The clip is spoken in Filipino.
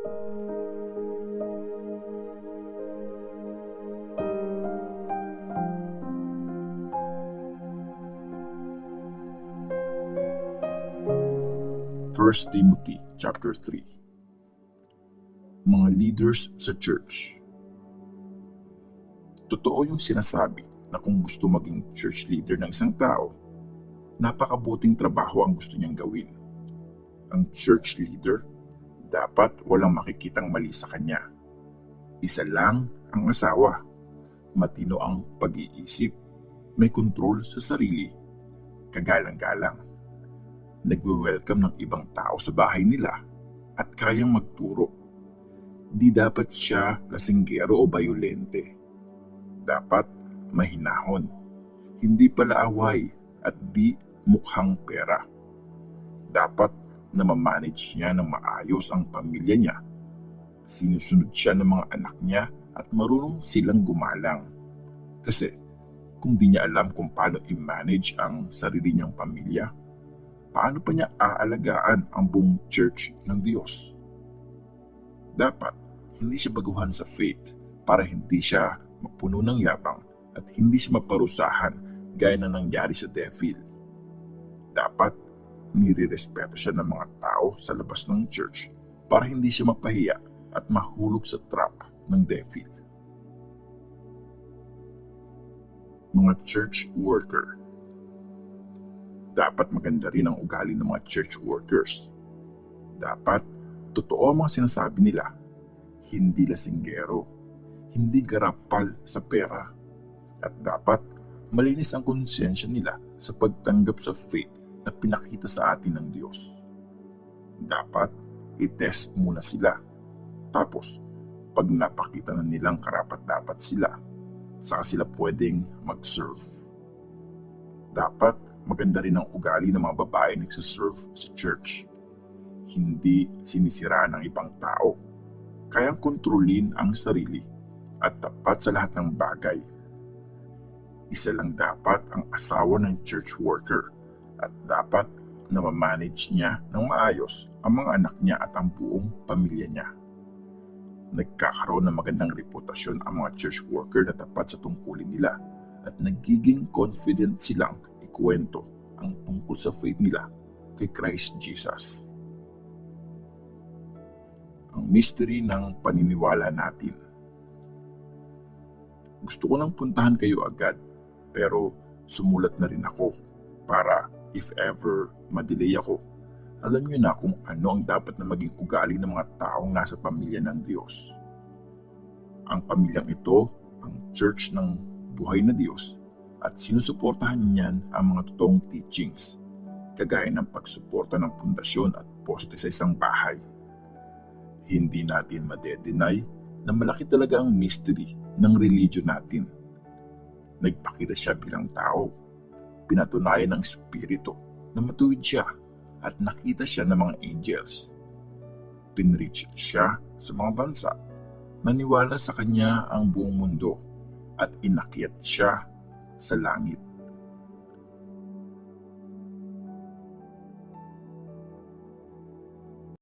First Timothy chapter 3. Mga leaders sa church. Totoo yung sinasabi na kung gusto maging church leader ng isang tao, napakabuting trabaho ang gusto niyang gawin. Ang church leader, dapat walang makikitang mali sa kanya. Isa lang ang asawa, matino ang pag-iisip, may kontrol sa sarili, kagalang-galang. Nagwe-welcome ng ibang tao sa bahay nila at kayang magturo. Di dapat siya lasinggero o bayolente. Dapat mahinahon, hindi palaaway at di mukhang pera. Dapat na ma-manage niya ng maayos ang pamilya niya. Sinusunod siya ng mga anak niya at marunong silang gumalang. Kasi kung di niya alam kung paano i-manage ang sarili niyang pamilya, paano pa niya aalagaan ang buong church ng Diyos? Dapat, hindi siya baguhan sa faith para hindi siya mapuno ng yabang at hindi siya maparusahan gaya na nangyari sa devil. Dapat, nire-respeto siya ng mga tao sa labas ng church para hindi siya mapahiya at mahulog sa trap ng devil. Mga church worker. Dapat maganda rin ang ugali ng mga church workers. Dapat, totoo ang mga sinasabi nila. Hindi lasinggero, hindi garapal sa pera. At dapat, malinis ang konsensya nila sa pagtanggap sa faith na pinakita sa atin ng Diyos. Dapat, i-test muna sila. Tapos, pag napakita na nilang karapat-dapat sila, saka sila pwedeng mag-serve. Dapat, maganda rin ang ugali ng mga babae nagsaserve sa church. Hindi sinisiraan ng ibang tao. Kayang kontrolin ang sarili at tapat sa lahat ng bagay. Isa lang dapat ang asawa ng church worker at dapat na ma-manage niya ng maayos ang mga anak niya at ang buong pamilya niya. Nagkakaroon ng magandang reputasyon ang mga church worker na tapat sa tungkulin nila at nagiging confident silang kwento ang tungkol sa faith nila kay Christ Jesus. Ang mystery ng paniniwala natin. Gusto ko nang puntahan kayo agad, pero sumulat na rin ako para if ever madelay ako, alam niyo na kung ano ang dapat na maging ugali ng mga taong nasa pamilya ng Diyos. Ang pamilyang ito, ang church ng buhay na Diyos, at sinusuportahan niyan ang mga totoong teachings, kagaya ng pagsuporta ng pundasyon at poste sa isang bahay. Hindi natin madedenay na malaki talaga ang mystery ng religion natin. Nagpakita siya bilang tao, pinatunayan ng Espiritu na matuwid siya at nakita siya ng mga angels. Pinreach siya sa mga bansa, naniwala sa kanya ang buong mundo at inakyat siya sa langit.